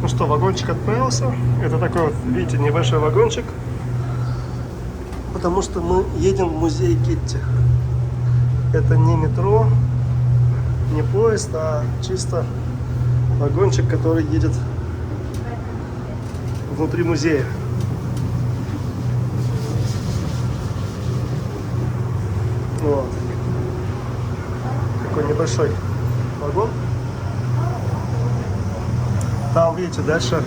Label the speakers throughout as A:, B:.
A: Ну что, вагончик отправился. Это такой вот, видите, небольшой вагончик. Потому что мы едем в музей Гетти. Это не метро, не поезд, а чисто вагончик, который едет внутри музея. Вот. Такой небольшой вагон. Там, видите, дальше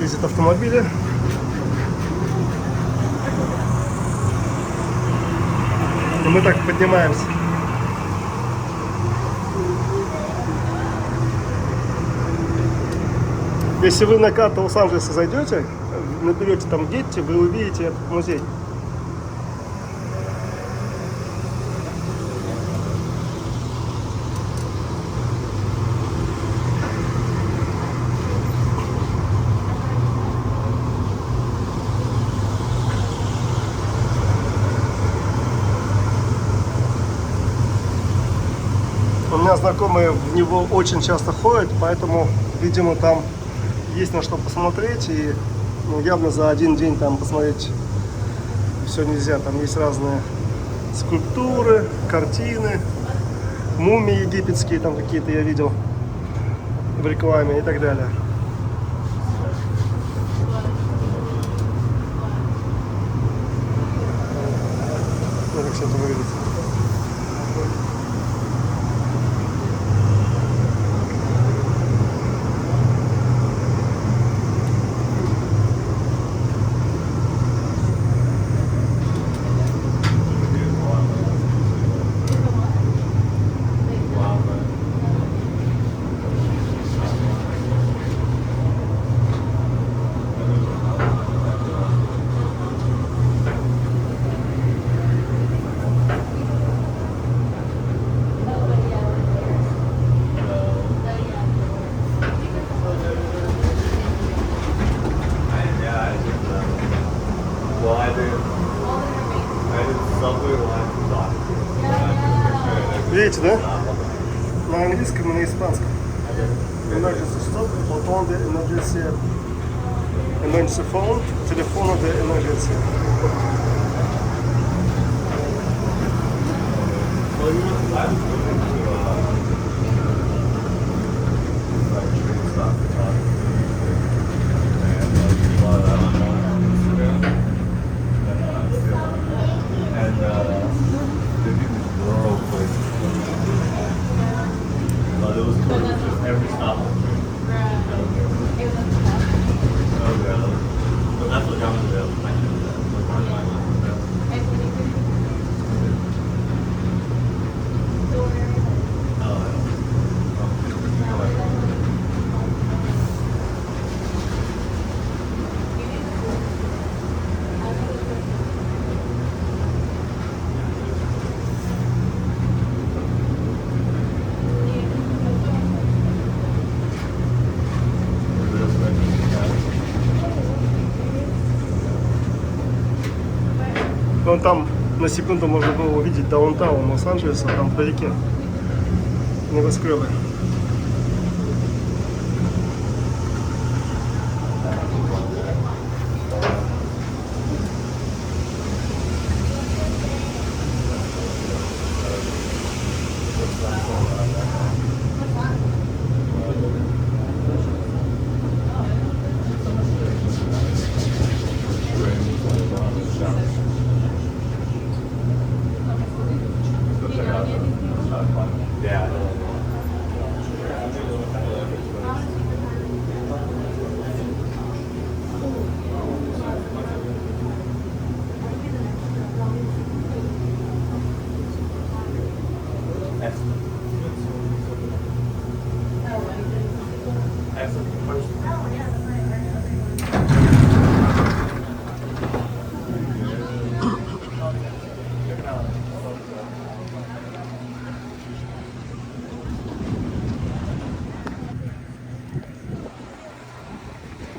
A: ездят автомобили. И мы так поднимаемся. Если вы на карту Лос-Анджелеса зайдете, наберете там Гетти, вы увидите этот музей. У меня знакомые в него очень часто ходят, поэтому, видимо, там есть на что посмотреть. И явно за один день там посмотреть все нельзя. Там есть разные скульптуры, картины, мумии египетские, там какие-то я видел в рекламе и так далее. Вот как все это выглядит. Видите, да? На английском и на испанском. Emergency stop, botón de emergencia. Emergency phone, телефона de emergencia. Вон там на секунду можно было увидеть даунтаун Лос-Анджелеса, там вдалеке небоскребы.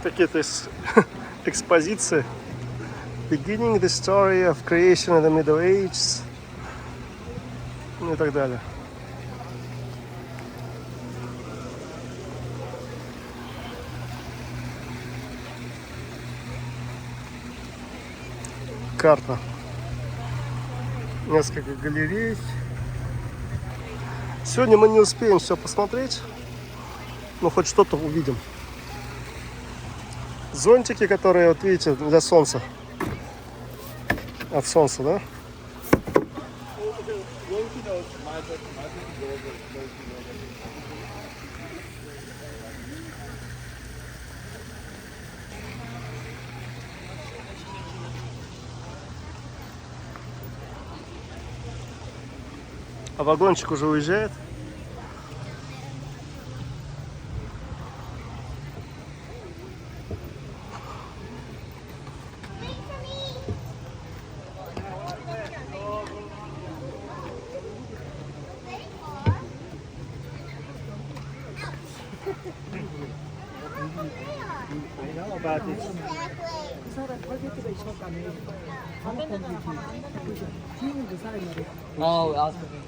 A: Какие-то экспозиции. Beginning the story of creation in the Middle Ages. Ну и так далее. карта. Несколько галерей. Сегодня мы не успеем все посмотреть, но хоть что-то увидим. Зонтики, которые, вот видите, для солнца. От солнца, да? А вагончик уже уезжает.
B: Oh, ask me.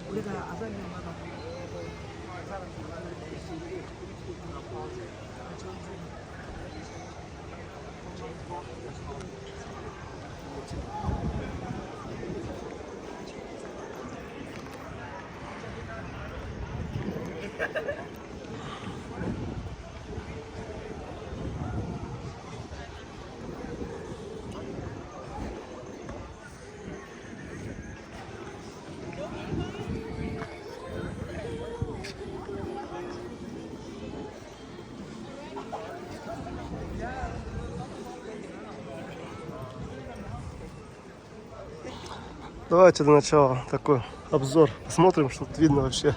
B: Давайте для начала такой обзор. Посмотрим, что тут видно вообще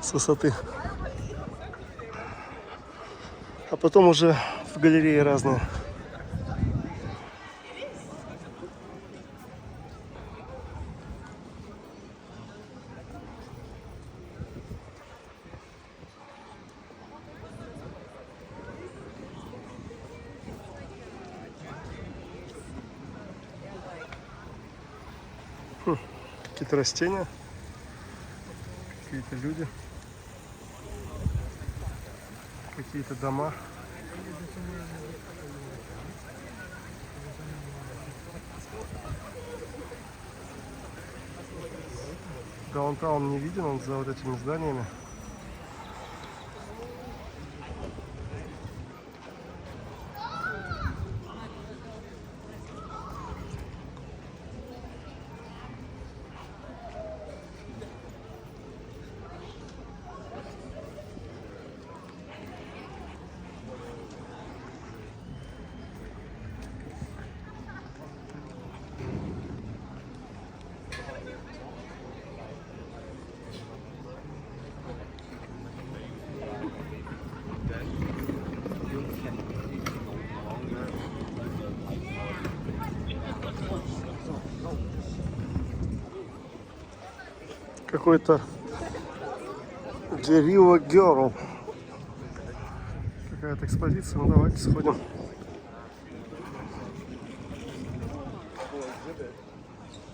B: с высоты. А потом уже в галереи разные. Какие-то растения, какие-то люди, какие-то дома. Даунтаун не виден, он за вот этими зданиями. Какой-то Дерево Girl. Какая-то экспозиция. Ну давайте сходим.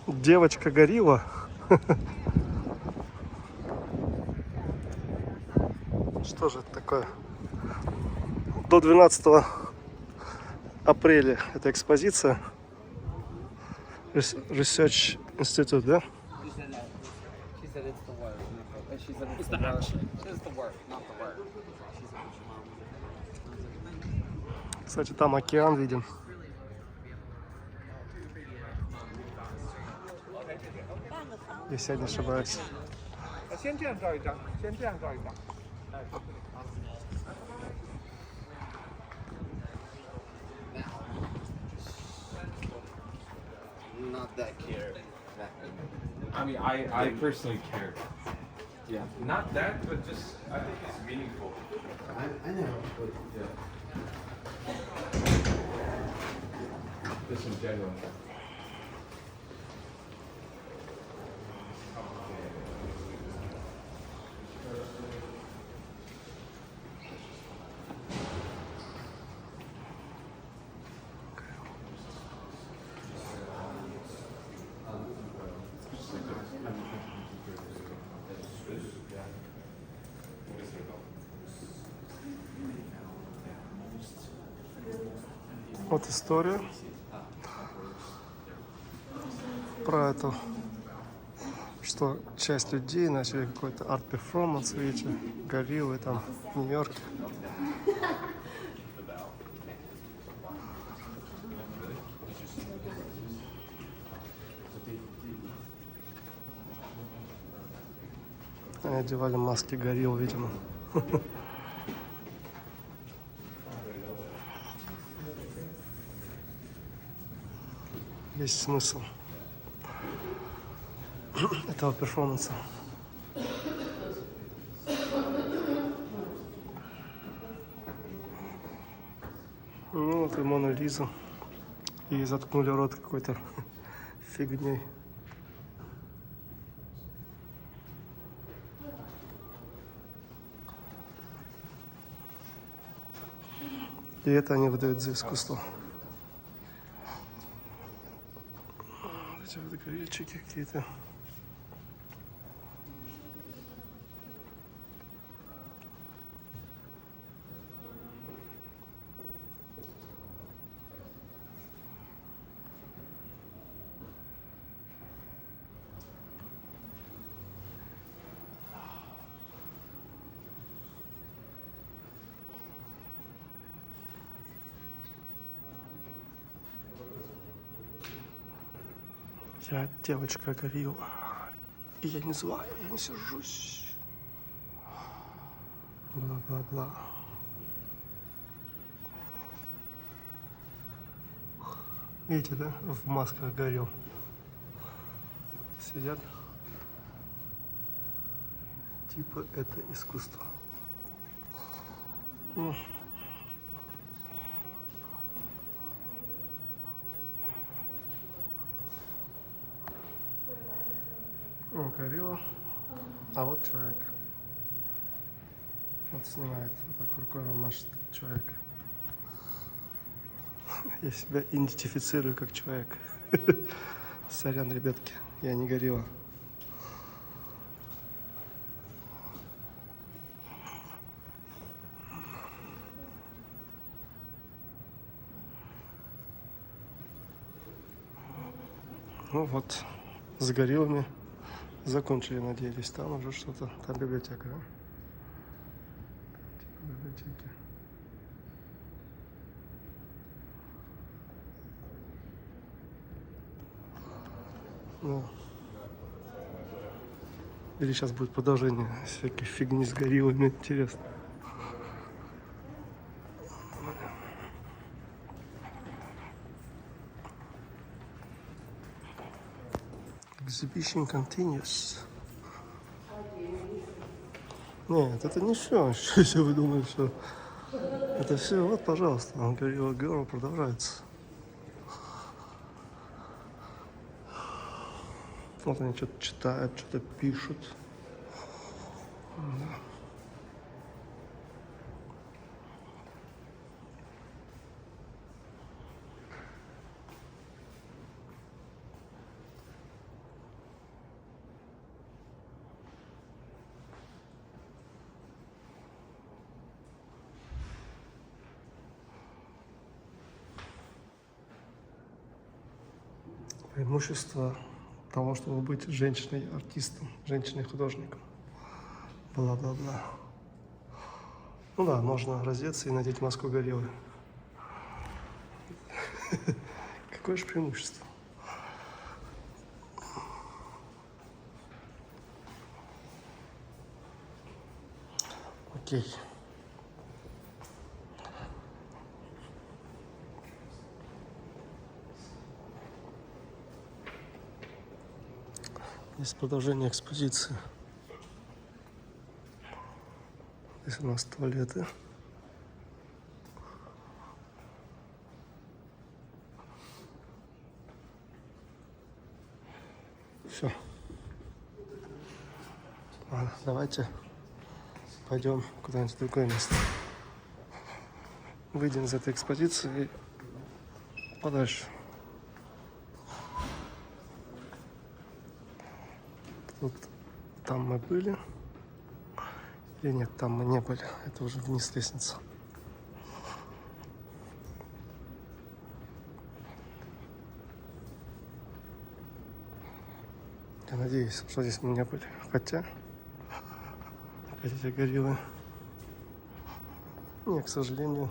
B: Девочка горилла. Что же это такое? До 12 апреля эта экспозиция. Research Institute, да? She said it's the word. She said it's the action. It's the word, not the word.
A: Кстати, там океан видим. Если я не ошибаюсь.
C: 先这样照一张，先这样照一张。
B: Not that care.
D: I mean, I personally care. Yeah. Not that, but just, I think it's meaningful.
B: I know.
D: Yeah. Just in general.
A: Вот история. про это, что часть людей начали какой-то арт-перформанс, видите, гориллы там в Нью-Йорке. Они одевали маски горилл, видимо. Есть смысл этого перформанса. Ну вот и Мона Лиза. И заткнули рот какой-то фигней. И это они выдают за искусство. Эти вот горильчики какие-то. Я девочка горилла. И я не злая, я не сержусь. Бла-бла-бла. Видите, да? В масках горилл. Сидят. Типа это искусство. О, горилла. А вот человек. Вот снимает, вот так рукой машет человек. Я себя идентифицирую как человек. Сорян, ребятки, я не горилла. Ну вот, с гориллами закончили, надеюсь. Там уже что-то, там библиотека, да? Типа библиотеки. Ну. Или сейчас будет продолжение всякой фигни с гориллами, интересно. Exhibition continues. Нет, это не все. Если вы думаете, что это все, вот, пожалуйста, Gorilla Girl продолжается. Вот они что-то читают, что-то пишут. Да. Преимущество того, чтобы быть женщиной-артистом, женщиной-художником. Бла-бла-бла. Ну да, можно раздеться и надеть маску гориллы. Какое же преимущество? Окей. Есть продолжение экспозиции. Здесь у нас туалеты. Все. Ладно, давайте пойдем куда-нибудь в другое место. Выйдем из этой экспозиции и подальше. Тут, там мы были. Или нет, там мы не были. Это уже вниз лестница. Я надеюсь, что здесь мы не были. Хотя, опять эти гориллы. Нет, к сожалению.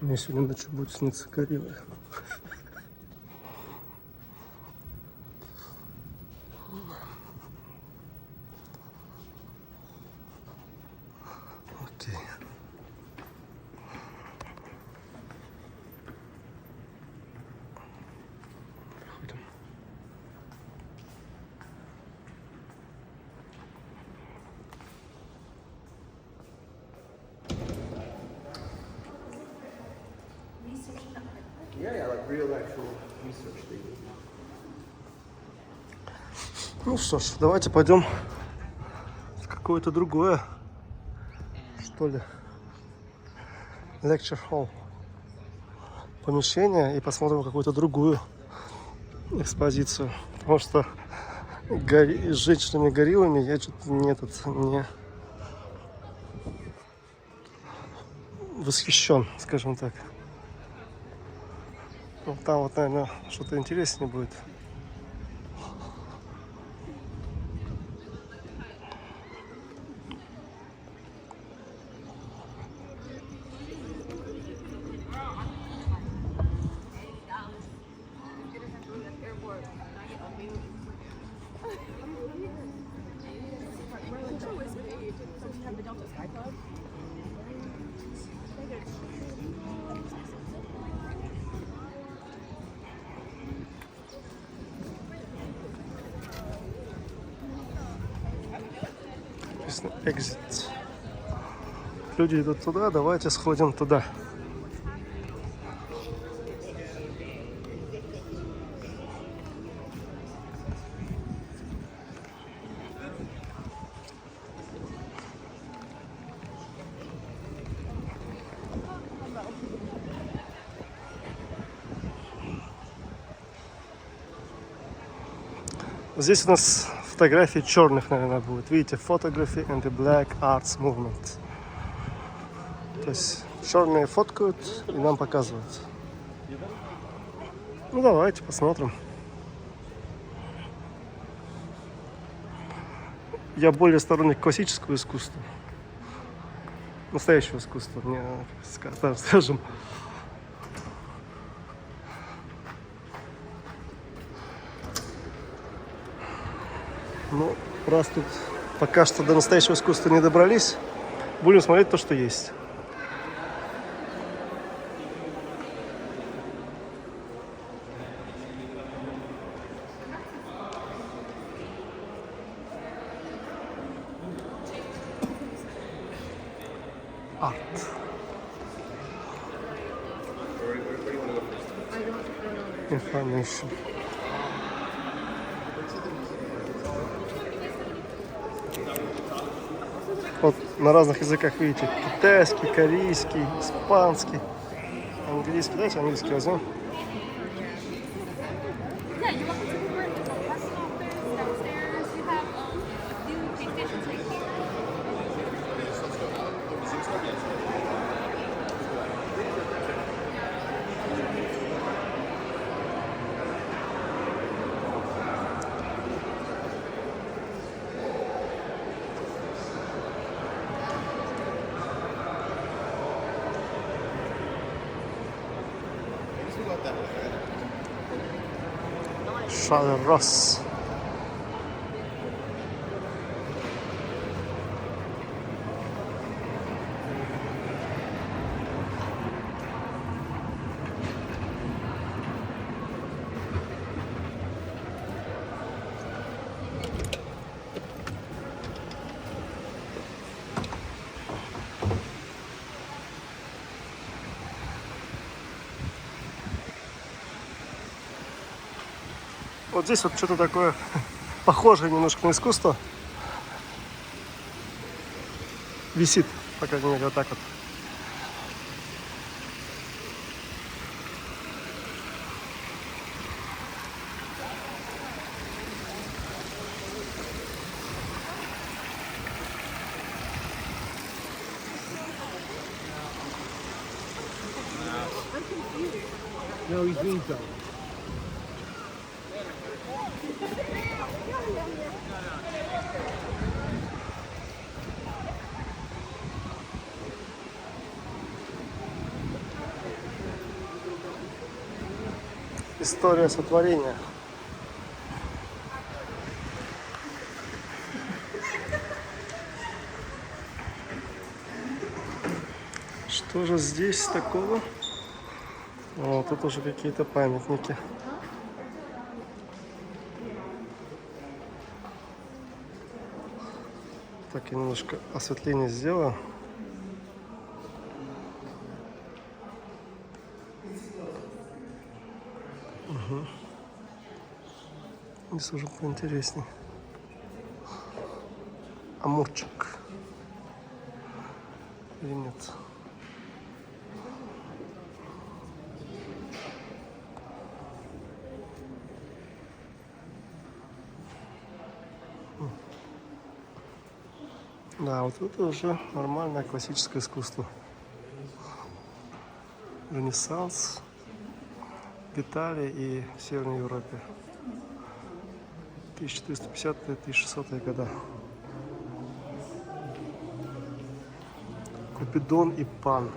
A: Мне сегодня ночью будет сниться гориллы. Окей. Проходим. Ну что ж, давайте пойдем в какое-то другое, что ли, lecture hall, помещение, и посмотрим какую-то другую экспозицию. Потому что с женщинами-гориллами я что-то не восхищен, скажем так. Ну, там вот, наверное, что-то интереснее будет. Exit. Люди идут туда, давайте сходим туда. Здесь у нас фотографии черных, наверное, будет. Видите, photography and the black arts movement. То есть черные фоткают и нам показывают. Ну давайте посмотрим. Я более сторонник классического искусства. Настоящего искусства, не, скажем. Ну, раз тут пока что до настоящего искусства не добрались, будем смотреть то, что есть. Арт. Information. Вот на разных языках, видите, китайский, корейский, испанский, английский. Давайте английский возьмем.
E: Yeah, you're welcome to the room. There's a lesson office downstairs. You have a few pay stations right here.
A: Шарль Росс. Вот здесь вот что-то такое похожее немножко на искусство висит, по крайней мере, вот так вот.
C: No, he's green zone.
A: История сотворения. Что же здесь такого? О, тут уже какие-то памятники. Так, я немножко осветление сделаю. Угу. Здесь уже поинтереснее. Амурчик. Или нет? Да, вот это уже нормальное классическое искусство. Ренессанс в Италии и в Северной Европе. 1450-1600 года. Купидон и Пан.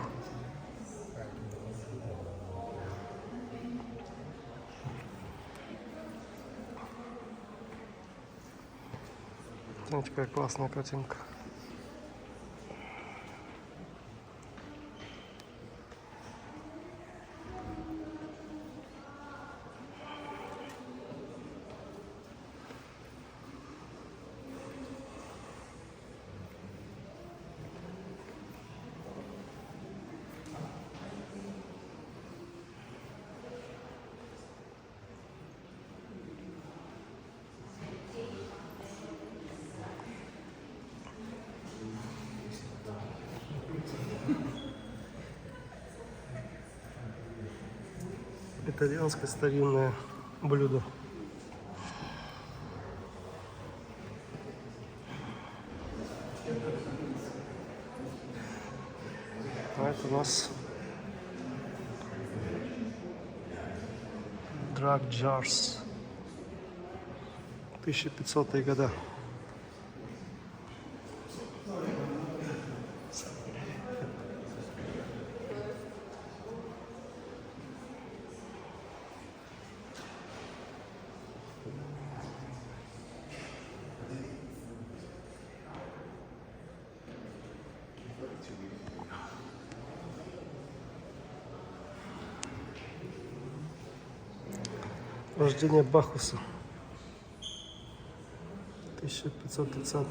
A: Смотрите, какая классная картинка. Итальянское старинное блюдо. А это у нас Drug Jars. 1500-е года. Рождение Бахуса. 1530.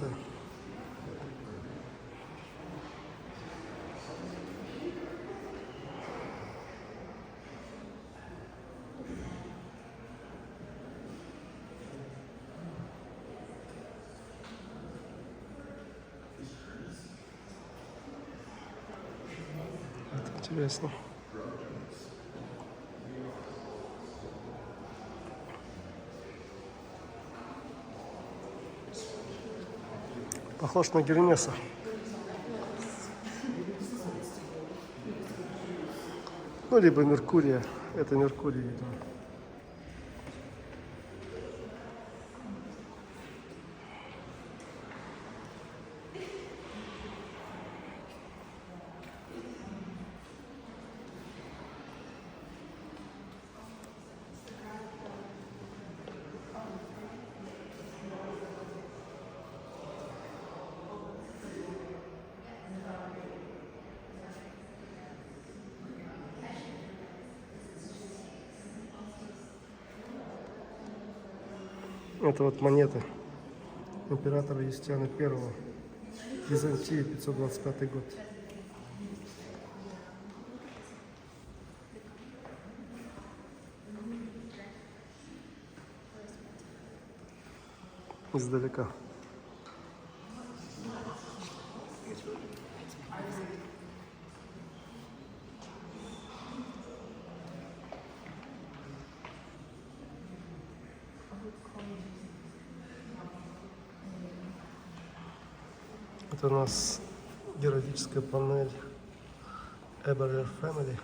A: Это интересно. Похож на Гермеса. Ну, либо Меркурия. Это Меркурий, видимо. Это вот монеты императора Юстиана I. Византия, 525 год. Издалека. Это у нас геральдическая панель Eberle Family.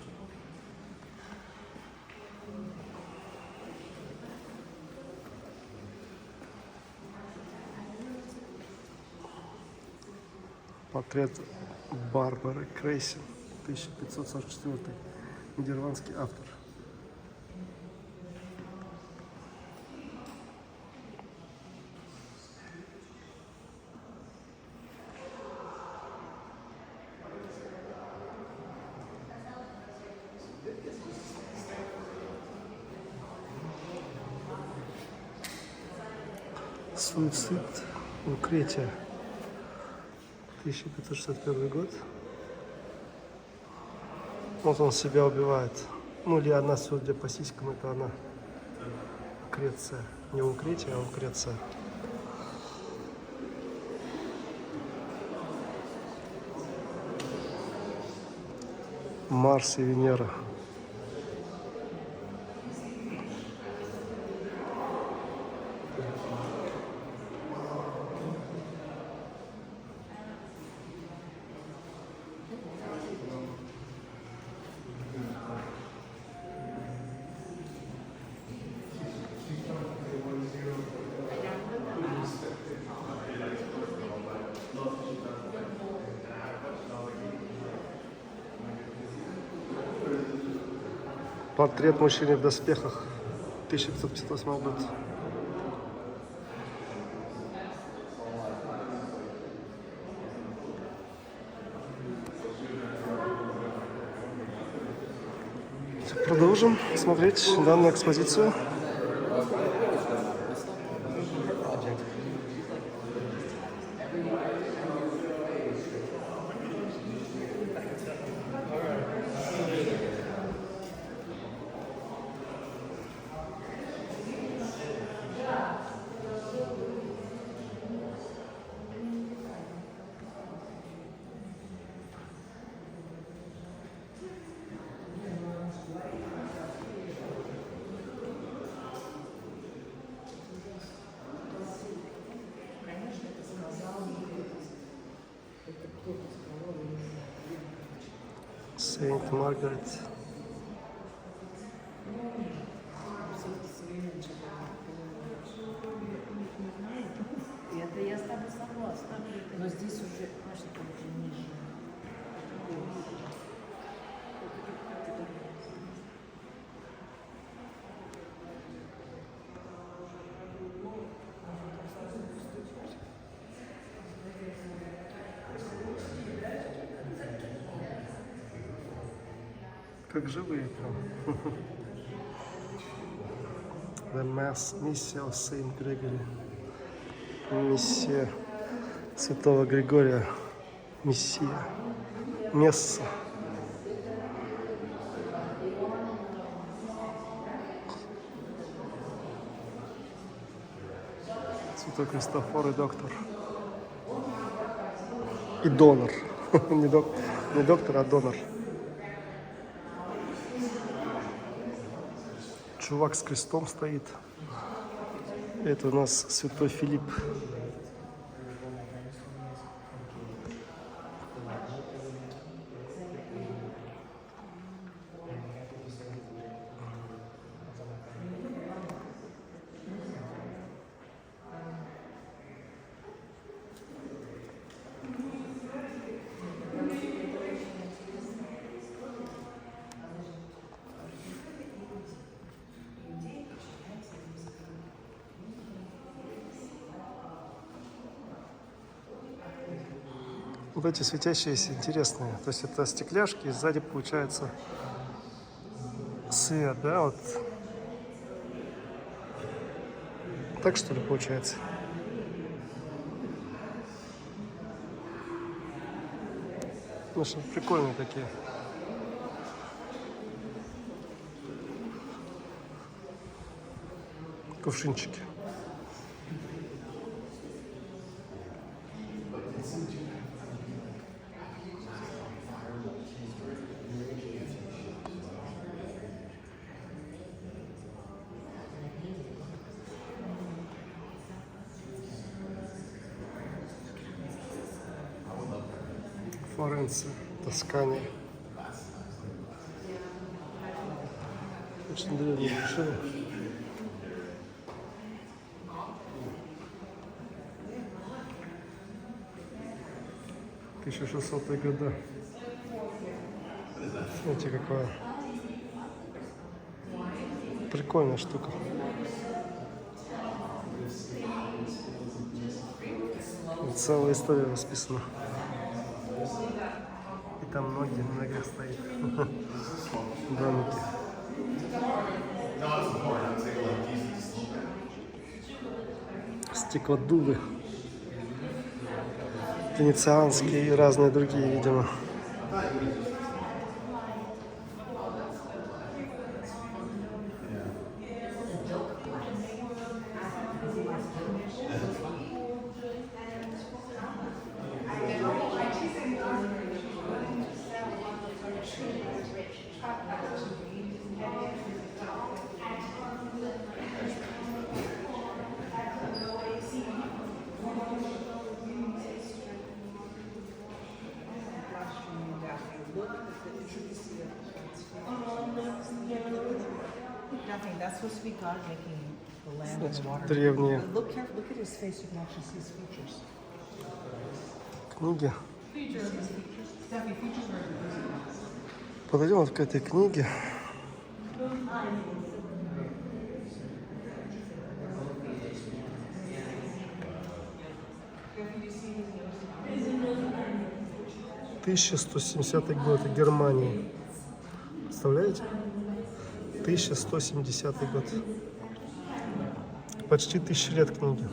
A: Портрет Барбары Крейсен, 1544, нидерландский автор. Суицид Лукретия, 1561 год. Вот он себя убивает. Ну или она, судя по сиськам, это она. Лукреция. Не Лукретия, а Лукреция. Марс и Венера. Портрет мужчины в доспехах, 1558 год. Продолжим смотреть данную экспозицию. Saint Margaret.
F: Это я с тобой согласна. Но здесь уже, конечно, там уже ниже.
A: Как живые прям. The Mass, миссия of Saint Gregory. Миссия святого Григория. Мессия. Месса. Святой Христофор и доктор. И донор. Не доктор, а донор. Чувак с крестом стоит. Это у нас святой Филипп. Вот эти светящиеся интересные. То есть это стекляшки, и сзади получается свет, да, вот. Так что ли получается? Ну что, прикольные такие. Кувшинчики. Флоренция, Тоскания. Очень древняя машина. 1600-е года. Смотрите, какая прикольная штука. Целая история расписана. И там ноги на ногах стоит. Домики. Стеклодувы. Венецианские и разные другие, видимо.
F: Nothing. That's supposed to be God making the land and the water.
A: Древние
F: Look careful. Look at his face. You can actually see his features.
A: книги. Подойдем вот к этой книге. «1170 год, Германия». Представляете? 1170 год. Почти 1000 лет книги.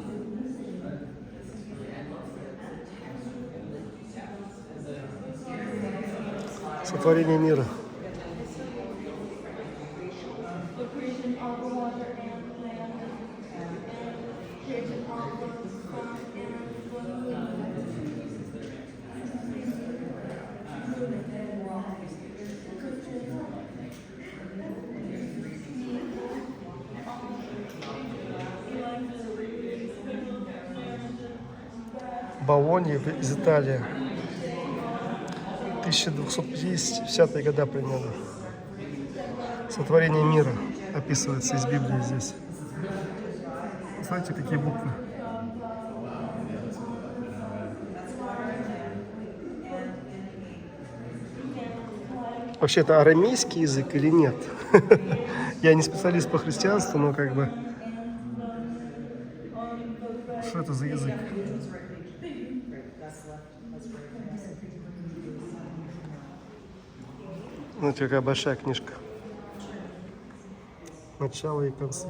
A: Сотворение мира. Болонья из Италии. 1250-е годы примерно. Сотворение мира описывается из Библии здесь. Смотрите, какие буквы. Вообще, это арамейский язык или нет? Я не специалист по христианству, но как бы... Что это за язык? Смотрите, какая большая книжка. Начало и концы.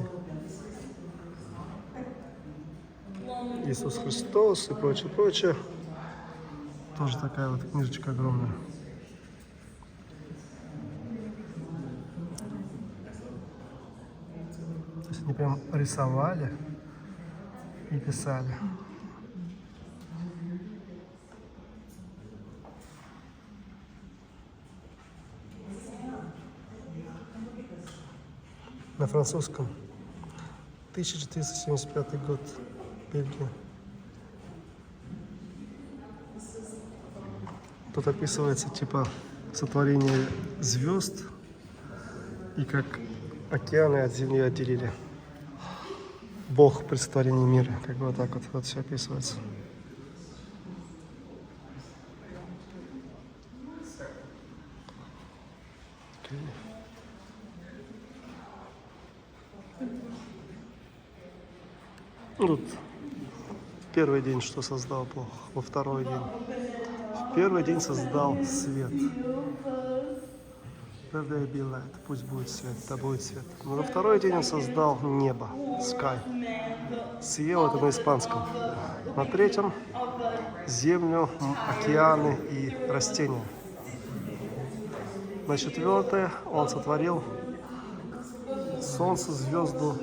A: Иисус Христос и прочее, прочее. Тоже такая вот книжечка огромная. То есть они прям рисовали и писали. На французском. 1475 год. Бельгия. Тут описывается типа сотворение звезд и как океаны от земли отделили. Бог при сотворении мира. Как бы вот так вот все описывается. Тут первый день, что создал Бог, во второй день. В первый день создал свет. Пусть будет свет, да будет свет. Но на второй день он создал небо, sky. Cielo это на испанском. На третьем землю, океаны и растения. На четвертое он сотворил солнце, звезду,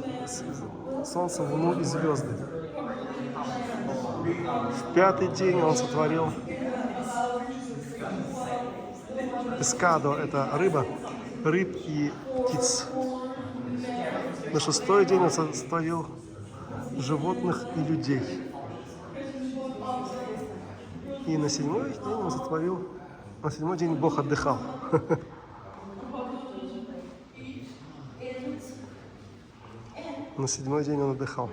A: солнце, луну и звезды. В пятый день он сотворил пескадо, это рыба, рыб и птиц. На шестой день он сотворил животных и людей. И на седьмой день он сотворил, на седьмой день Бог отдыхал. На седьмой день он отдыхал.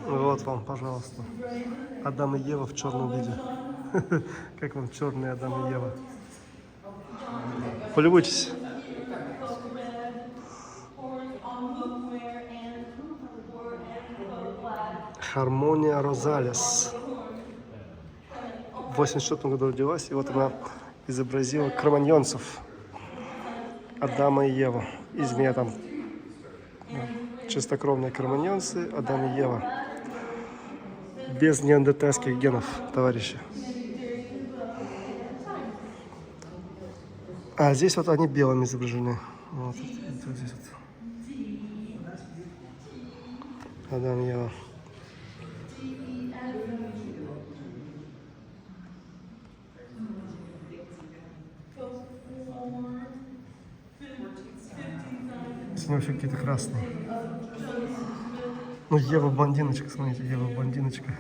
A: Вот вам, пожалуйста. Адам и Ева в черном виде. Как вам черный Адам и Ева? Полюбуйтесь. Хармония Розалес. В 1984 году родилась, и вот она изобразила кроманьонцев. Адама и Ева. Из меня там чистокровные кроманьонцы, Адам и Ева. Без неандертальских генов, товарищи. А здесь вот они белыми изображены. Вот здесь вот. Адам и Ева. Они вообще какие-то красные. Ну, Ева блондиночка, смотрите, Ева блондиночка.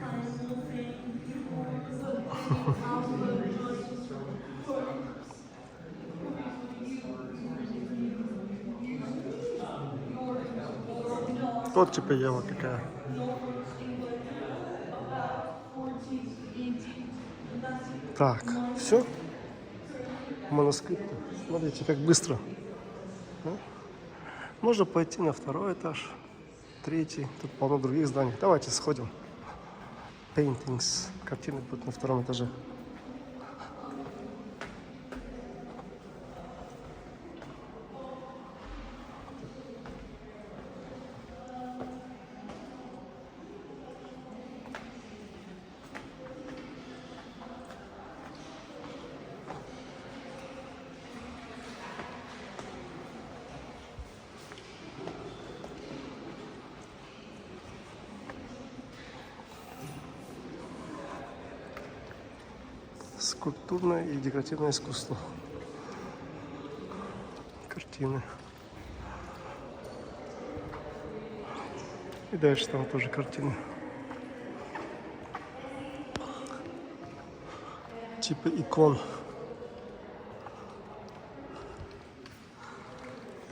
A: Вот типа Ева какая. Так, все. Манускрипты. Смотрите, как быстро. Можно пойти на второй этаж, третий. Тут полно других зданий. Давайте сходим. Paintings. Картины будут на втором этаже. Скульптурное и декоративное искусство. Картины. И дальше там тоже картины. Типа икон.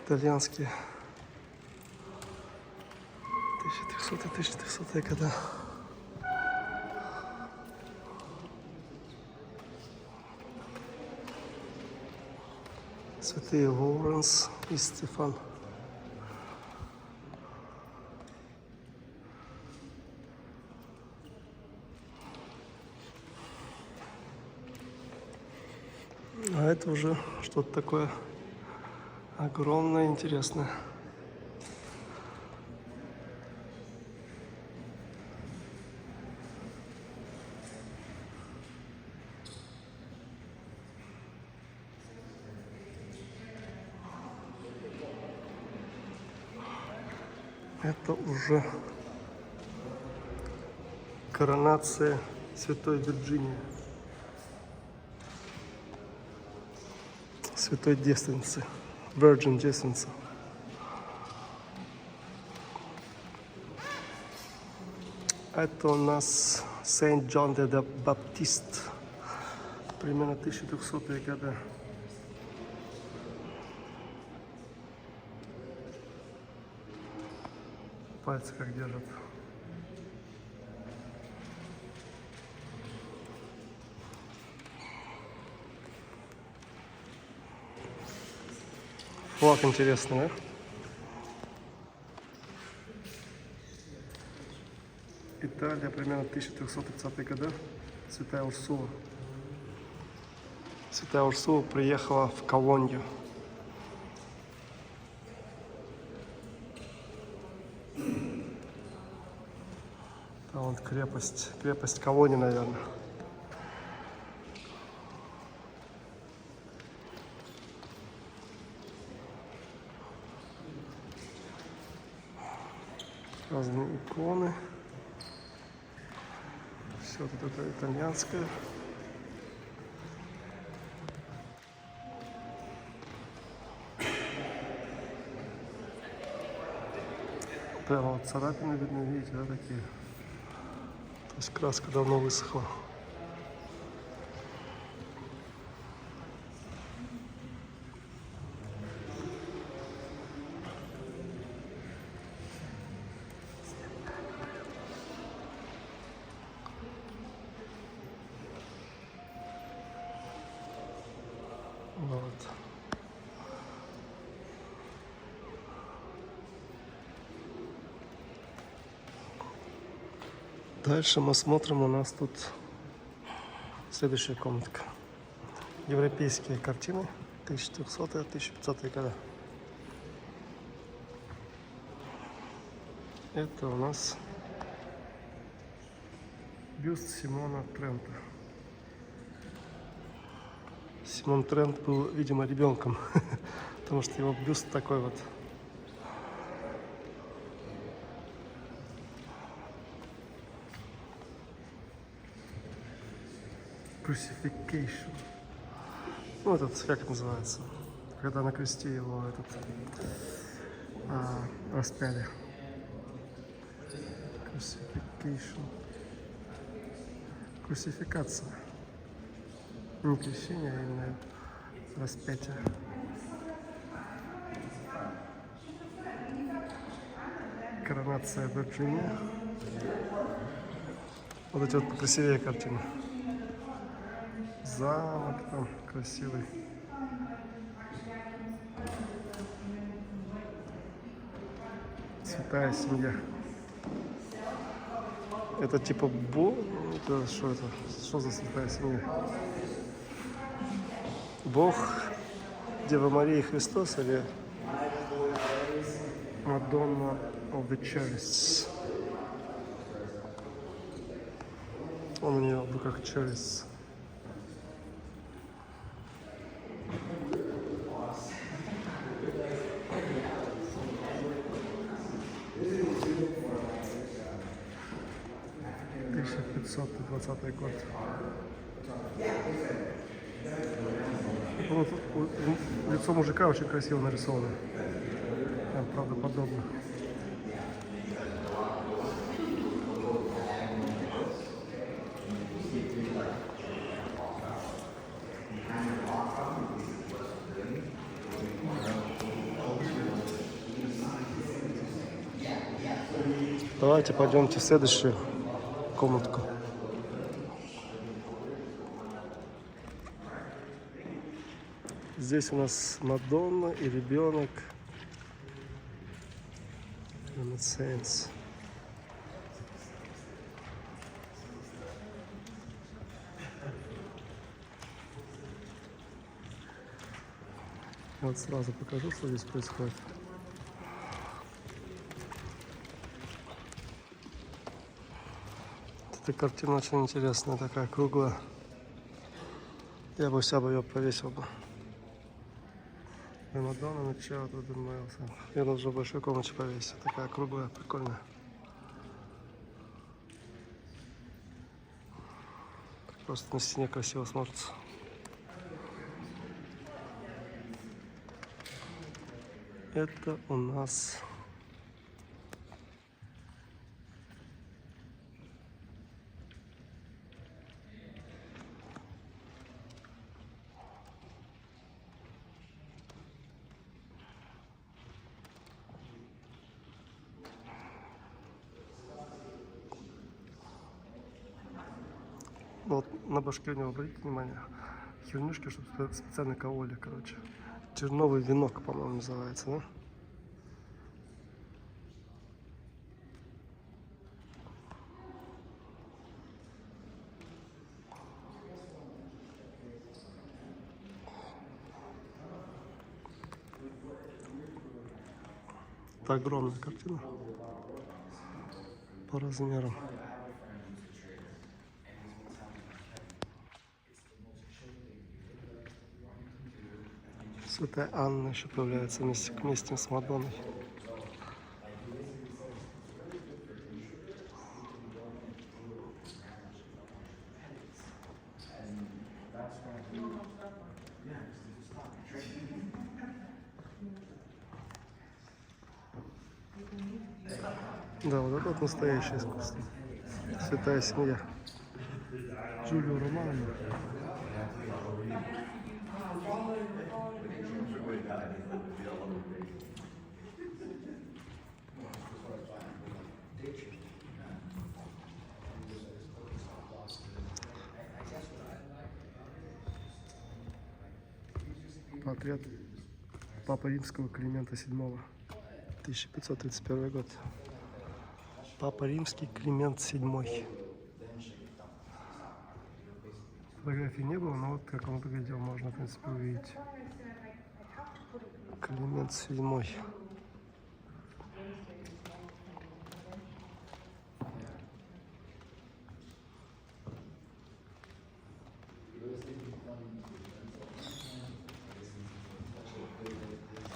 A: Итальянские. 1300-1400 года. Святые Лоуренс и Стефан. А это уже что-то такое огромное, интересное. Это уже коронация Святой Вирджинии, Святой Девственницы, Virgin Девственница. Это у нас Saint John the Baptist, примерно 1300-е годы. Пальцы как держат. Флаг интересный, да? Италия, примерно 1330-е годы. Святая Урсула. Святая Урсула приехала в Колонью. Там вот крепость Колонии, наверное. Разные иконы. Все тут это итальянское. Прямо вот царапины видно, видите, да, такие. То есть краска давно высохла. Дальше мы смотрим, у нас тут следующая комнатка. Европейские картины 1400-1500 года. Это у нас бюст Симона Трента. Симон Трент был, видимо, ребенком, потому что его бюст такой вот. Crucifixion. Ну, этот, как это называется? Когда на кресте его распяли. Crucifixion. Крусификация. Не крещение, а именно распятие. Коронация Вирджиния. Вот эти вот покрасивее картины. Замок там красивый. Святая семья. Это типа это что это? Что за святая семья? Бог, Дева Мария и Христос или Madonna of the Chalice? Он у нее в руках Chalice. $1520 год. Вот, лицо мужика очень красиво нарисовано. Там, правдоподобно. Давайте пойдемте в следующую комнатку. Здесь у нас Мадонна и ребенок. Ренессанс. Вот сразу покажу, что здесь происходит. Эта картина очень интересная, такая круглая. Я бы вся ее повесил бы. Мадонна начала тут добавился. Я должен в большой комнате повесить. Такая круглая, прикольная. Просто на стене красиво смотрится. Это у нас вот на башке у него, обратите внимание, хернюшки, чтобы специально кололи, короче. Терновый венок, по-моему, называется, да? Это огромная картина по размерам. Святая Анна еще появляется вместе с Мадонной. Да, вот это вот настоящее искусство. Святая семья. Джулио Романо. Портрет Папы Римского Климента VII, 1531 год. Папа Римский Климент VII. Фотографий не было, но вот как он выглядел, можно, в принципе, увидеть. Климент VII.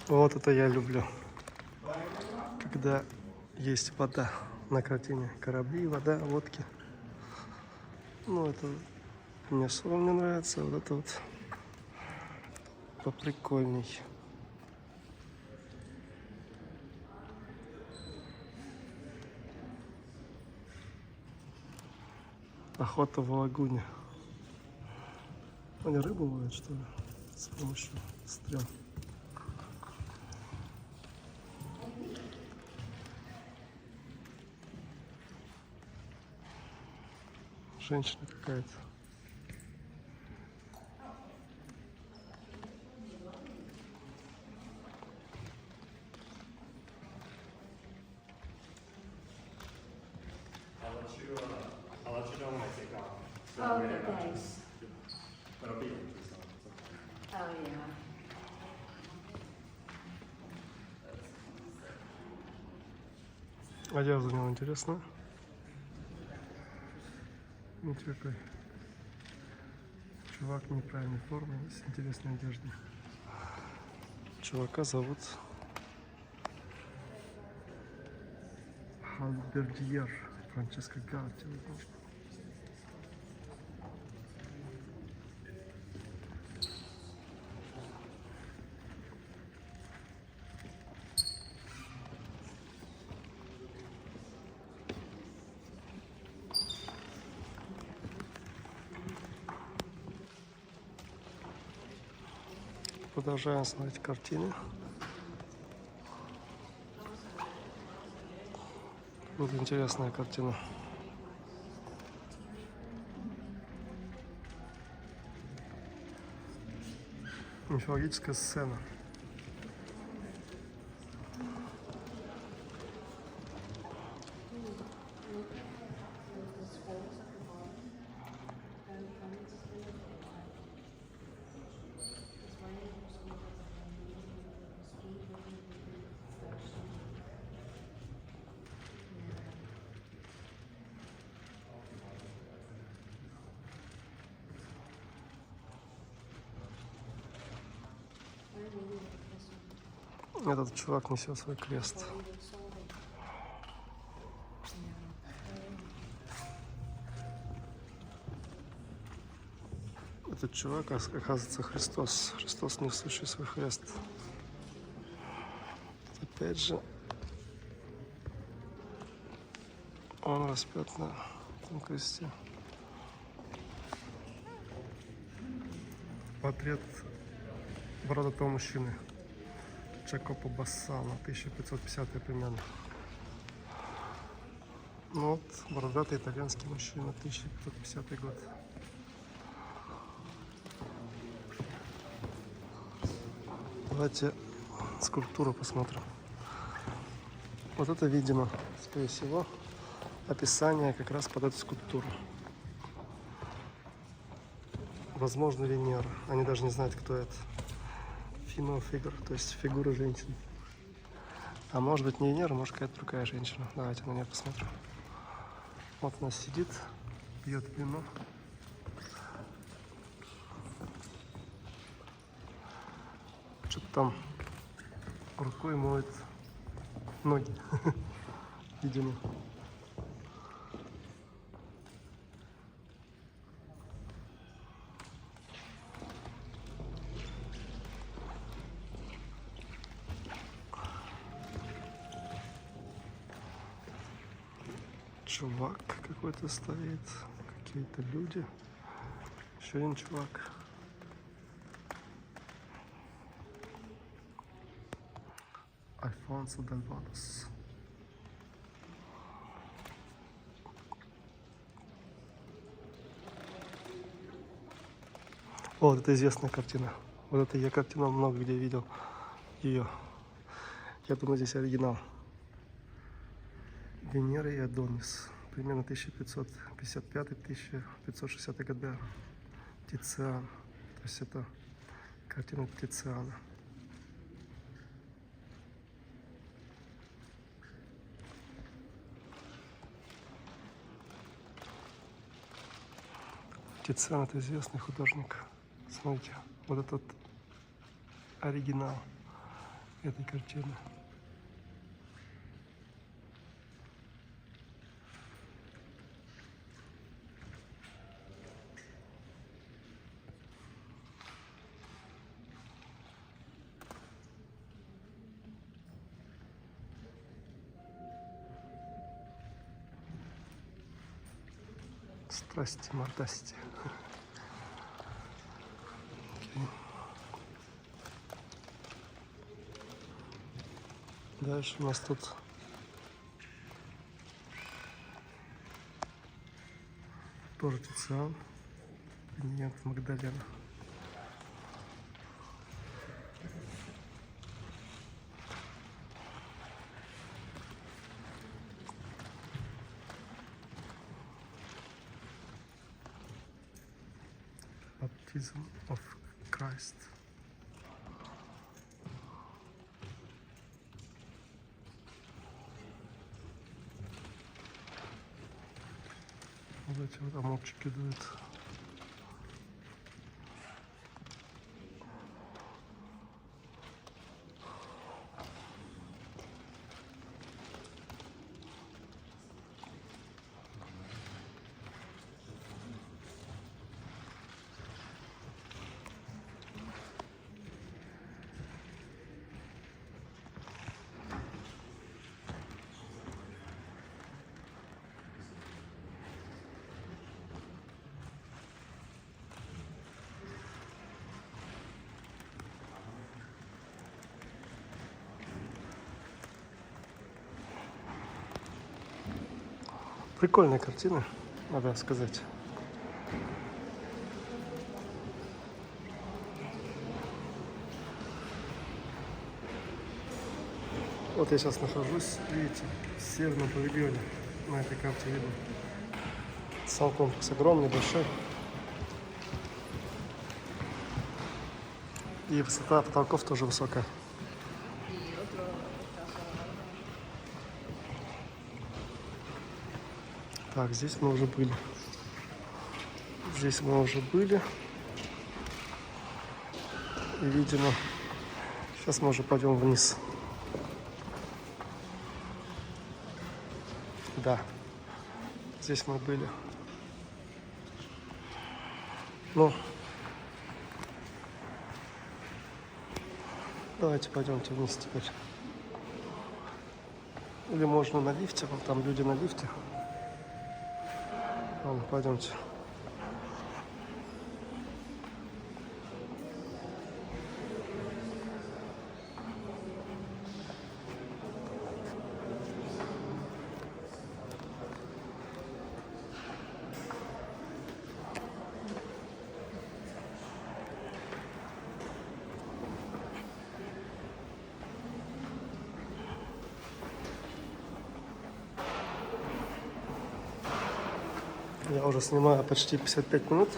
A: Вот это я люблю, когда есть вода на картине. Корабли, вода, лодки. Ну, это мне особо мне нравится. Вот это вот поприкольней. Охота в лагуне. Они рыбу ловят, что ли? С помощью стрел. Женщина какая-то.
G: Okay, thanks. Oh, yeah.
A: Одежда у него интересная. Вот какой. Чувак в неправильной форме, с интересной одеждой. Чувака зовут Халбердьер Франческо Гаути. Продолжаем смотреть картины. Вот интересная картина. Мифологическая сцена. Этот чувак несет свой крест. Этот чувак, оказывается, Христос. Христос, несущий свой крест. Опять же, он распят на этом кресте. Портрет бородатого мужчины. Джакопо Бассано, 1550 примерно. Ну вот, бородатый итальянский мужчина, 1550 год. Давайте скульптуру посмотрим. Вот это, видимо, скорее всего, описание как раз под эту скульптуру. Возможно, Венера. Они даже не знают, кто это. Female figure, то есть фигура женщины. А может быть не Венера, может какая-то другая женщина. Давайте на нее посмотрим. Вот она сидит, пьет вино. Что-то там рукой моет ноги. Видимо. Чувак какой-то стоит, какие-то люди. Еще один чувак. Альфонсо дель Вадос. О, вот это известная картина. Вот это я картину много где видел ее. Я думаю, здесь оригинал. Венера и Адонис. Примерно 1555-1560 года. Тициан. То есть это картина Тициана. Тициан — это известный художник. Смотрите, вот этот оригинал этой картины. Страсти, мордасти. Окей. Дальше у нас тут тоже Тициан. Нет, Магдалена. Baptism of Christ. Вот эти вот амурчики дуют. Прикольная картина, надо сказать. Вот я сейчас нахожусь, видите, в северном павильоне. На этой карте видно. Сам комплекс огромный, большой. И высота потолков тоже высокая. Так, здесь мы уже были. Здесь мы уже были. И, видимо, сейчас мы уже пойдем вниз. Да, здесь мы были. Ну, давайте пойдемте вниз теперь. Или можно на лифте, вон там люди на лифте. Ладно, пойдемте. Я уже снимаю почти 55 минут.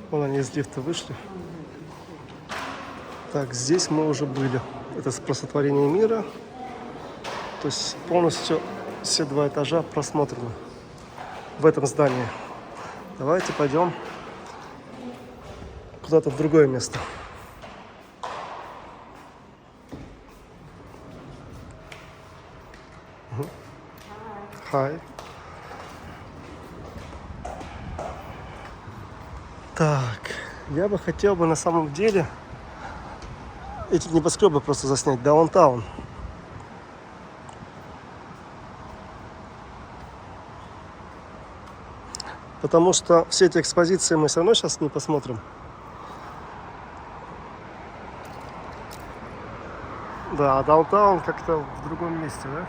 A: Вон они из лифта вышли. Так, здесь мы уже были. Это про сотворение мира. То есть полностью все 2 этажа просмотрены в этом здании. Давайте пойдем куда-то в другое место. Хай. Так, я бы хотел на самом деле эти небоскребы просто заснять, даунтаун. Потому что все эти экспозиции мы все равно сейчас не посмотрим. Да, даунтаун как-то в другом месте, да?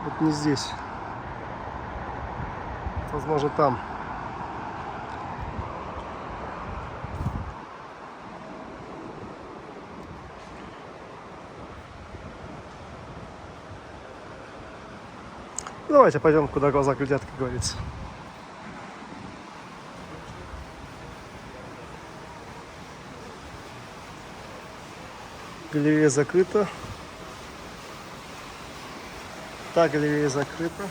A: Вот не здесь. Возможно, там. Давайте пойдем, куда глаза глядят, как говорится. Галерея закрыта. Та галерея закрыта.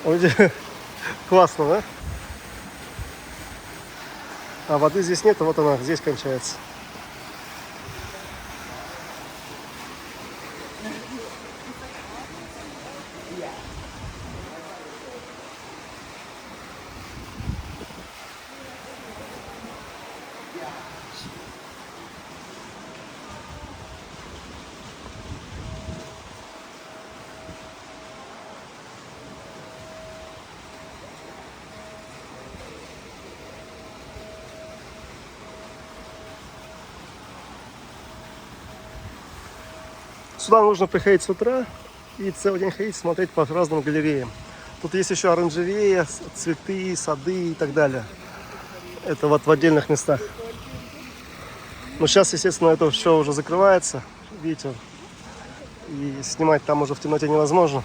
A: Ой, классно, да? А воды здесь нет, вот она здесь кончается. Сюда нужно приходить с утра и целый день ходить, смотреть по разным галереям. Тут есть еще оранжерея, цветы, сады и так далее. Это вот в отдельных местах. Но сейчас, естественно, это все уже закрывается. Видите, и снимать там уже в темноте невозможно.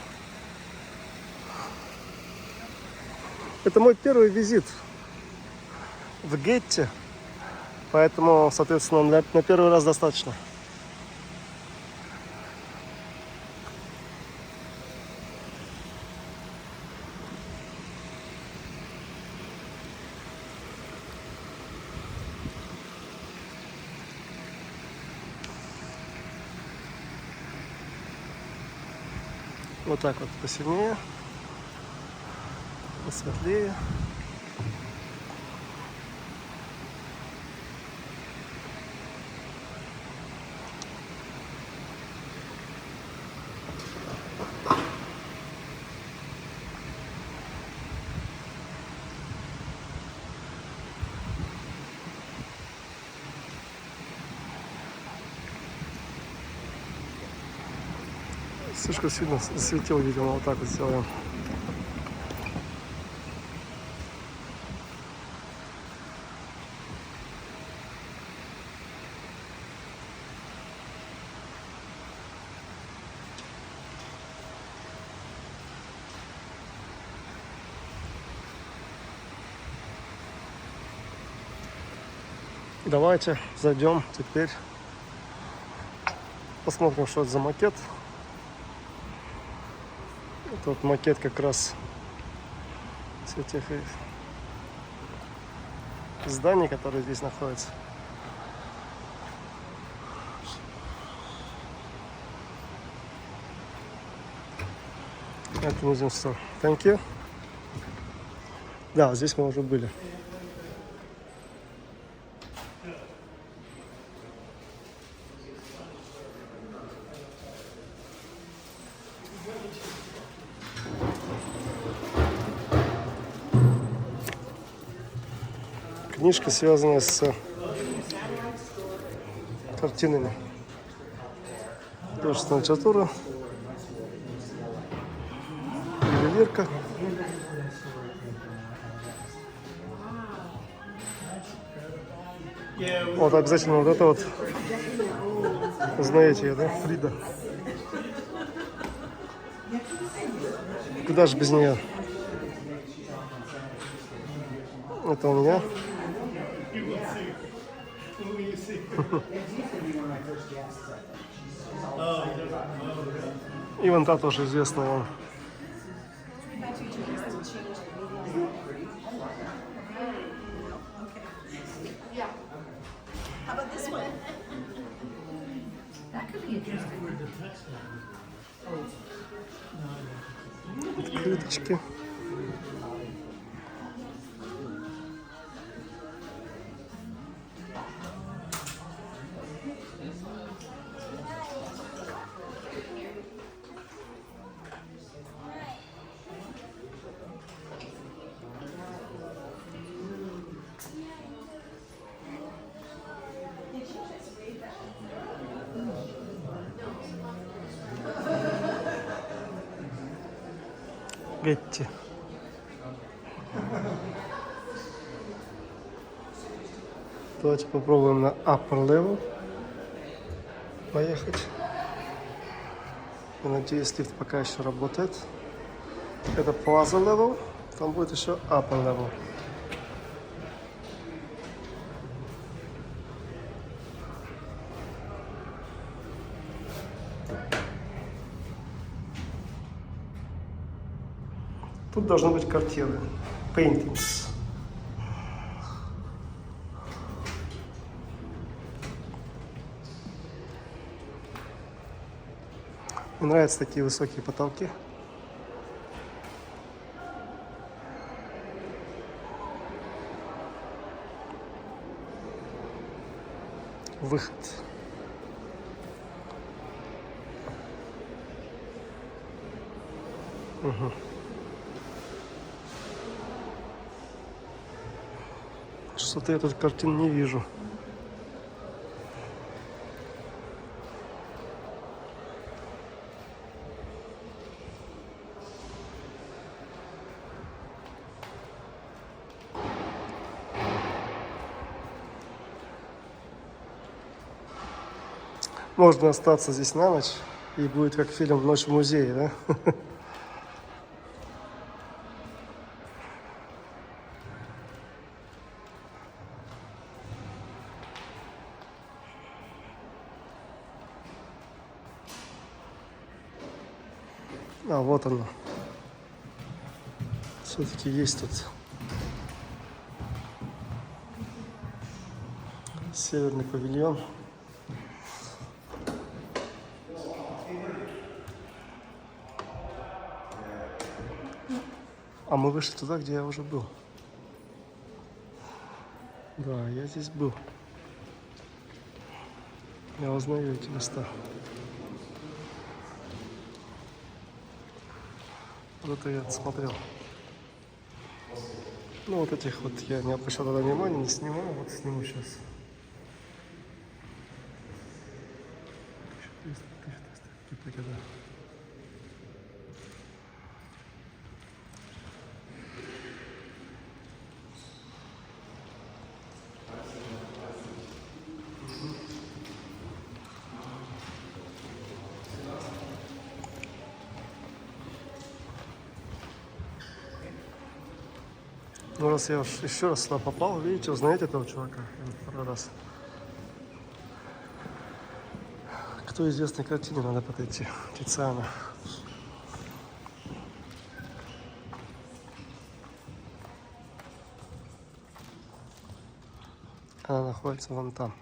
A: Это мой первый визит в Гетте, поэтому, соответственно, на первый раз достаточно. Вот так вот посильнее, посветлее. Слишком сильно засветил, видимо, вот так вот сделаем. Давайте зайдем теперь, посмотрим, что это за макет. Это вот макет как раз всех тех зданий, которые здесь находятся. Это музей Store. Thank you. Да, здесь мы уже были. Книжки, связанные с картинами. Художественная литература. Ювелирка. Вот обязательно вот это вот. Знаете ее, да? Фрида. Куда же без нее? Это у меня. И вон та тоже известная вам. Открыточки. Гетти. Давайте попробуем на upper level поехать. Я надеюсь, лифт пока еще работает. Это Plaza Level. Там будет еще Upper Level. Тут должны быть картины. Paintings. Мне нравятся такие высокие потолки. Выход. Угу. Что-то я тут картин не вижу. Можно остаться здесь на ночь, и будет как фильм «Ночь в музее», да? А, вот оно. Все-таки есть тут северный павильон. А мы вышли туда, где я уже был. Да, я здесь был. Я узнаю эти места. Вот это я отсмотрел. Ну, вот этих вот я не обращал тогда внимания, не снимал. Вот сниму сейчас. 1300, да. Ну, раз я уж еще раз сюда попал, видите, узнаете этого чувака? Второй раз. К той известной картине надо подойти. Тициана. Она находится вон там.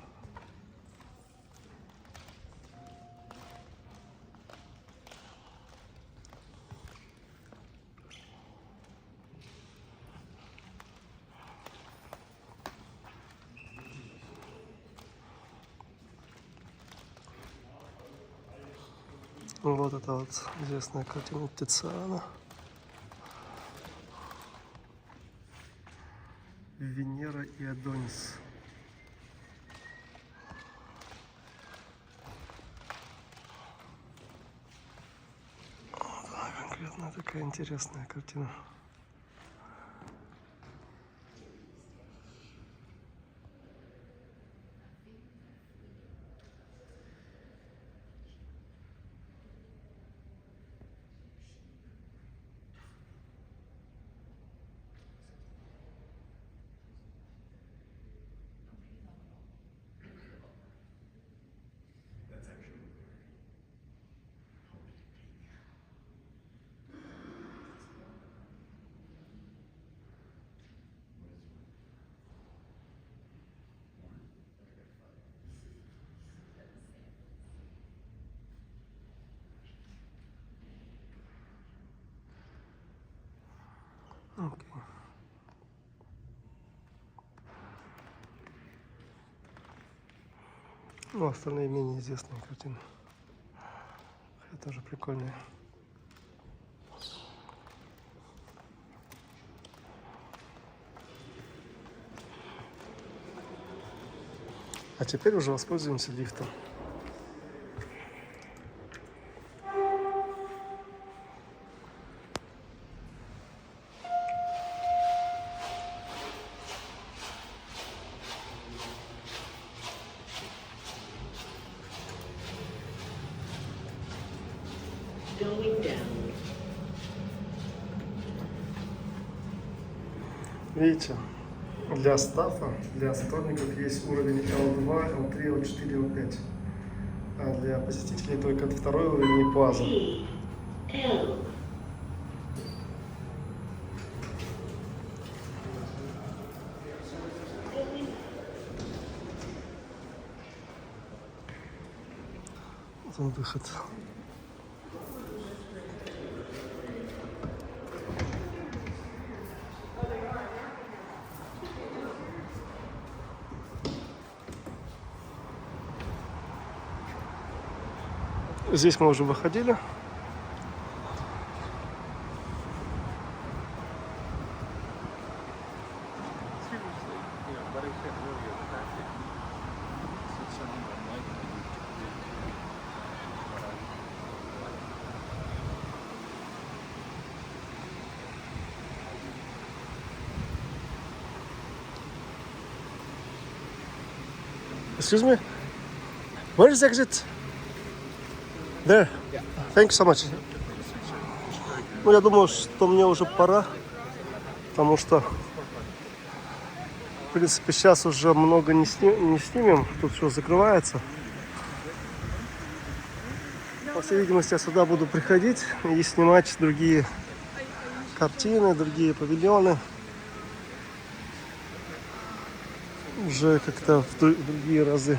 A: Вот это вот известная картина Тициана. Венера и Адонис. Да, конкретно такая интересная картина. Окей. Ну, остальные менее известные картины. Это тоже прикольные. А теперь уже воспользуемся лифтом. Видите, для стафа, для сотрудников есть уровень L2, L3, L4, L5. А для посетителей только второй уровень ПАЗа. Вот он выход. Здесь мы уже выходили. Excuse me? Where is the exit? There. Thank you so much. Ну, я думаю, что мне уже пора, потому что, в принципе, сейчас уже много не снимем, тут все закрывается. По всей видимости, я сюда буду приходить и снимать другие картины, другие павильоны. Уже как-то в другие разы.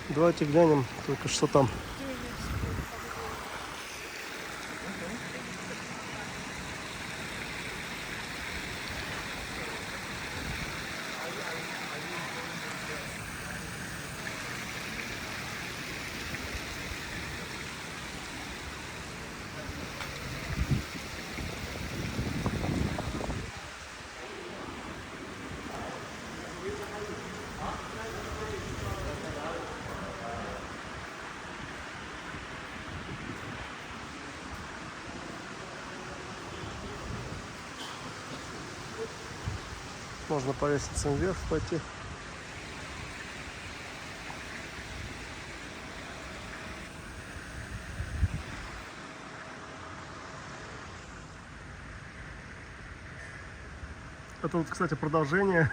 A: Давайте глянем только что там. Можно по лестнице вверх пойти. Это вот, кстати, продолжение.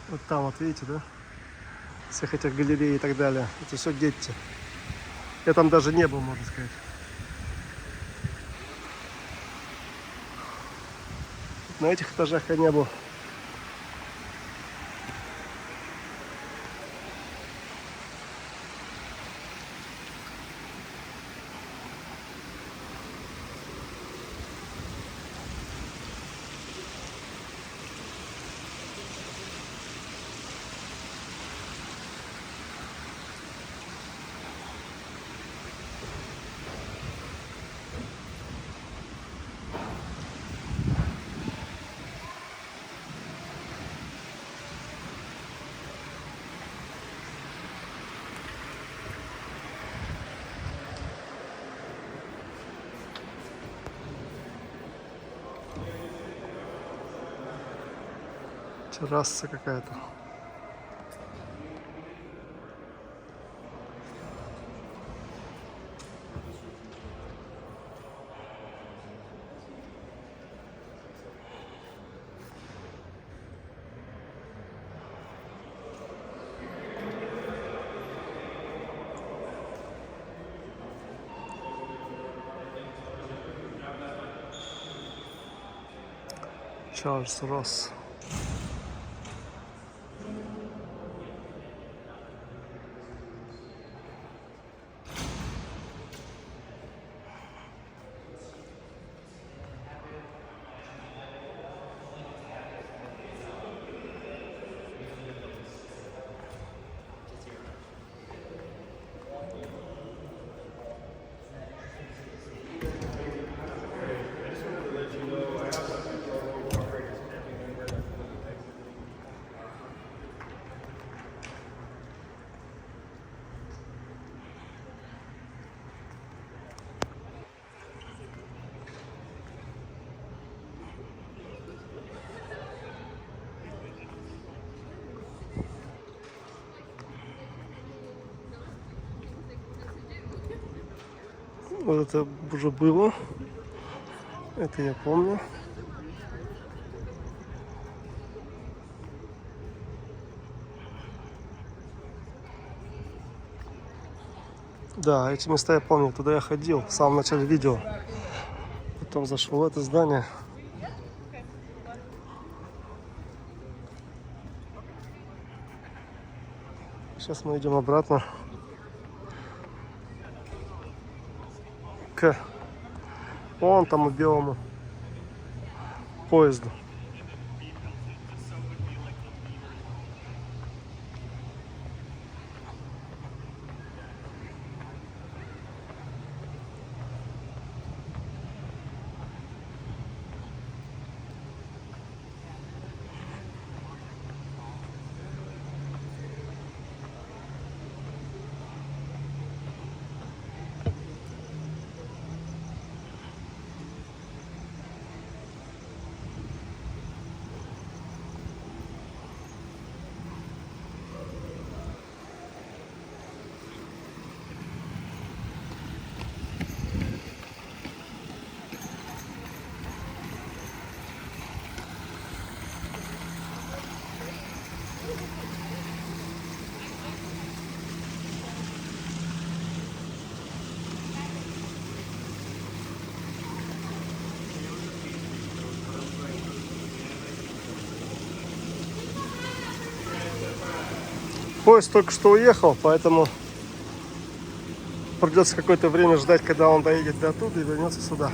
A: Вот там, вот видите, да? Всех этих галерей и так далее. Это все Гетти. Я там даже не был, можно сказать. На этих этажах я не был. Терраса какая-то. Чарльз Росс. Вот это уже было. Это я помню. Да, эти места я помню. Туда я ходил в самом начале видео. Потом зашел в это здание. Сейчас мы идем обратно к вон тому белому поезду. Поезд только что уехал, поэтому придется какое-то время ждать, когда он доедет до оттуда и вернется сюда.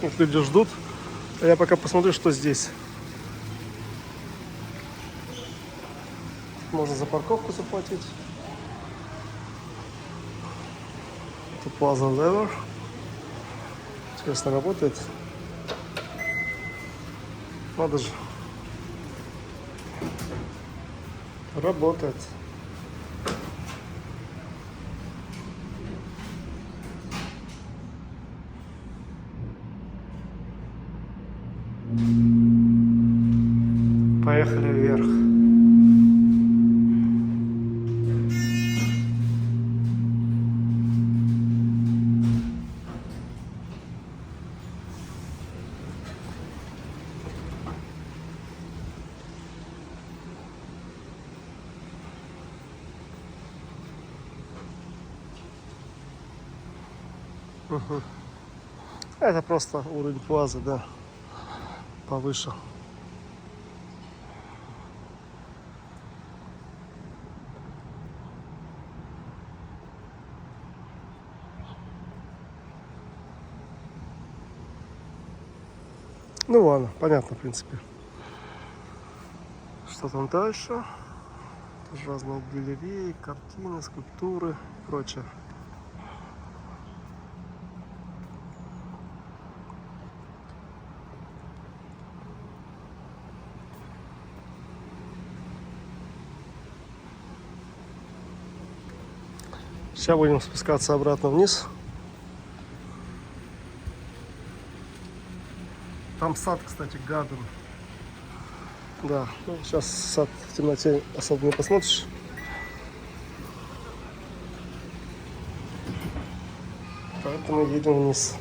A: Вот люди ждут, а я пока посмотрю, что здесь. Можно за парковку заплатить. Это Plaza Lever. Интересно, работает. Надо же. Работает. Поехали вверх. Угу. Это просто уровень плазы, да, повыше. Ну ладно, понятно, в принципе. Что там дальше? Тоже разные галереи, картины, скульптуры и прочее. Сейчас будем спускаться обратно вниз. Там сад, кстати, гаден. Да, ну, сейчас сад в темноте особо не посмотришь. Поэтому едем вниз.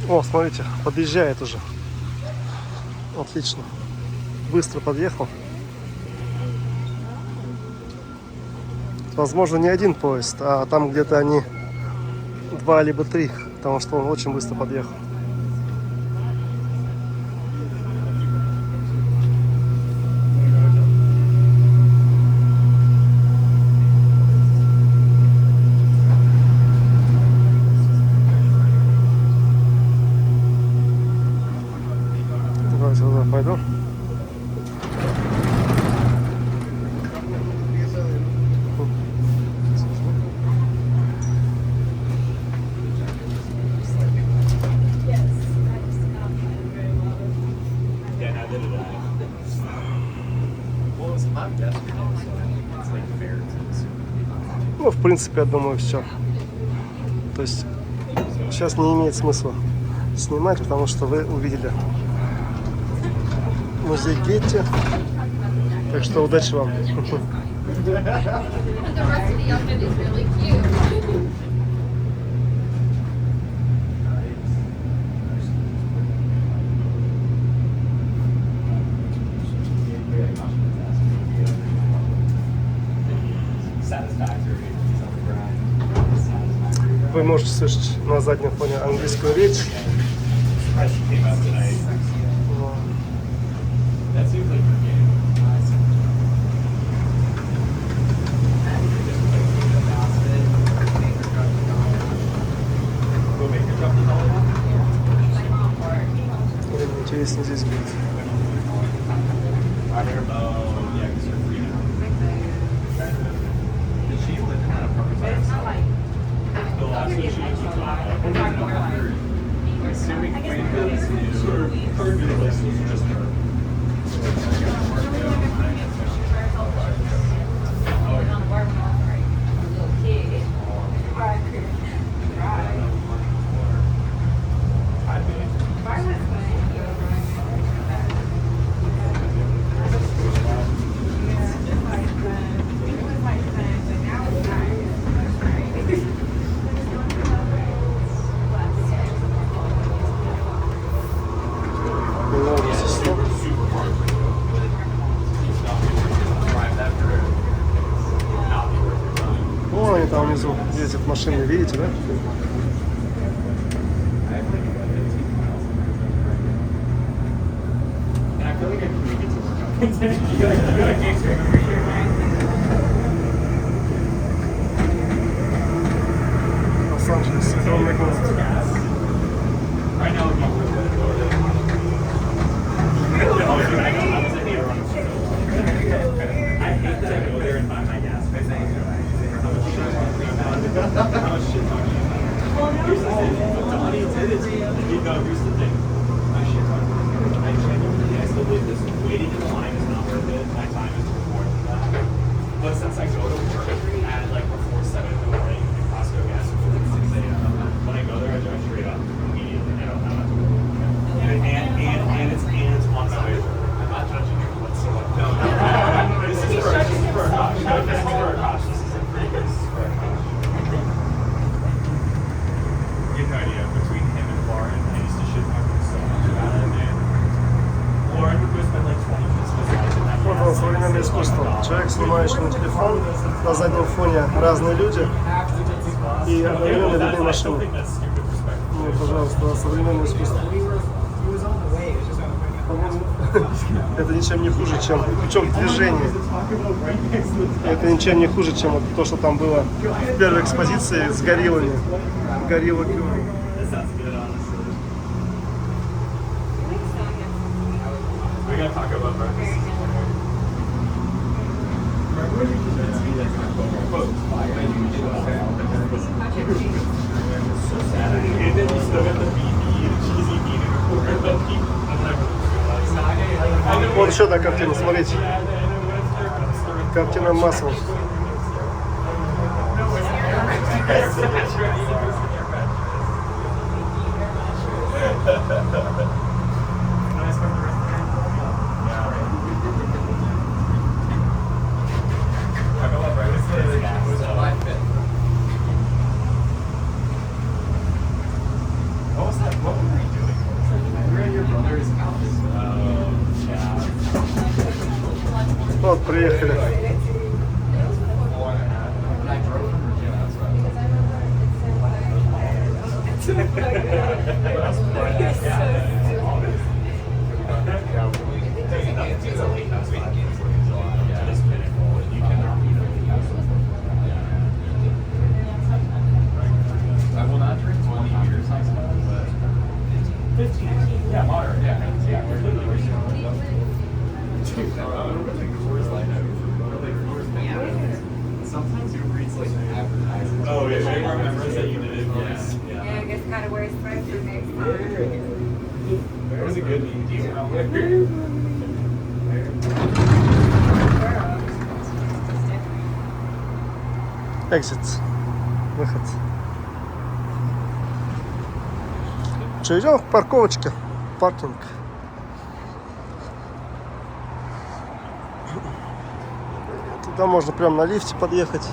A: О, смотрите, подъезжает уже. Отлично. Быстро подъехал. Возможно, не один поезд, а там где-то они 2 либо 3, потому что он очень быстро подъехал. да? Ну, в принципе, я думаю, все. То есть сейчас не имеет смысла снимать, потому что вы увидели музей Гетти. Так что удачи вам.
E: The rest of the outfit is really cute.
A: Вы можете слышать на заднем фоне английскую речь. Интересно здесь будет. Вон они там внизу ездят машины, видите, да? Лос-Анджелес, огромный город.
H: But since I go to work at like before 7 in the morning in Costco gas at 6 a.m., when I go there, I drive straight up immediately. I don't have to work. And it's on my way. I'm not judging you whatsoever. No. This is for a Kosh. No, this is for a Kosh. This isn't for you. This is for a Kosh. You have no idea. Between him and Lauren, I used to shit talk him so much about it, man. Lauren would go spend like 20 minutes with us watching that.
A: Вот он, современное искусство. Человек, снимающий на телефон, на заднем фоне разные люди и одновременно видны машины. Ну, пожалуйста, современное искусство. Это ничем не хуже, чем причем движение. Это ничем не хуже, чем вот то, что там было в первой экспозиции с гориллами. Горилла Кю.
H: We gotta talk about breakfast. And then you still got the BB and cheesy bean and a quarter of the people.
A: Вот еще одна картина, смотрите. Картина Маслов.
H: What was that? What were we doing? We were at your brother's house. Yeah.
A: Вот, приехали.
H: I drove from Virginia. That's I will not drink 20 years, I suppose, but 15. Yeah, moderate. Yeah, we're literally
A: Exit. Выход. Что, идем к парковочке? Паркинг. Туда можно прям на лифте подъехать.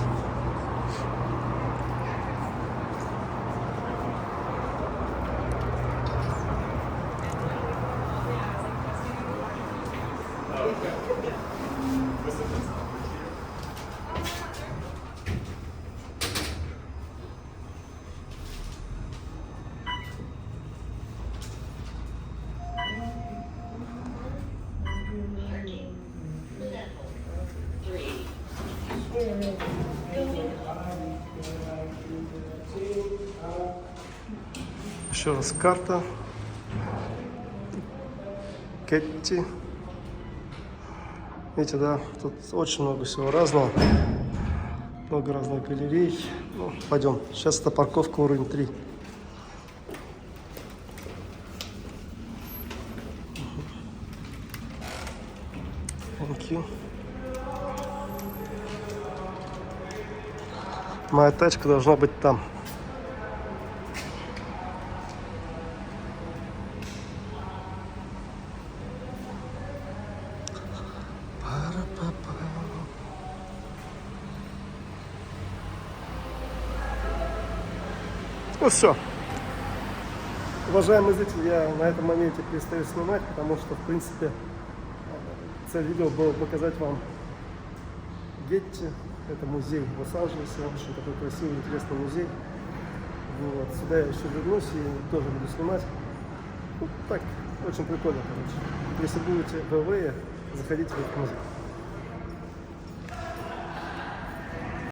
A: Еще раз карта. Кетти. Видите, да, тут очень много всего разного. Много разных галерей. Ну, пойдем. Сейчас это парковка уровень 3. Thank you. Моя тачка должна быть там. Ну все. Уважаемые зрители, я на этом моменте перестаю снимать, потому что, в принципе, цель видео было показать вам Гетти. Это музей в Лос-Анджелесе, очень такой красивый, интересный музей. Вот. Сюда я еще вернусь и тоже буду снимать. Ну, так, очень прикольно, короче. Если будете в ЛА, заходите в этот музей.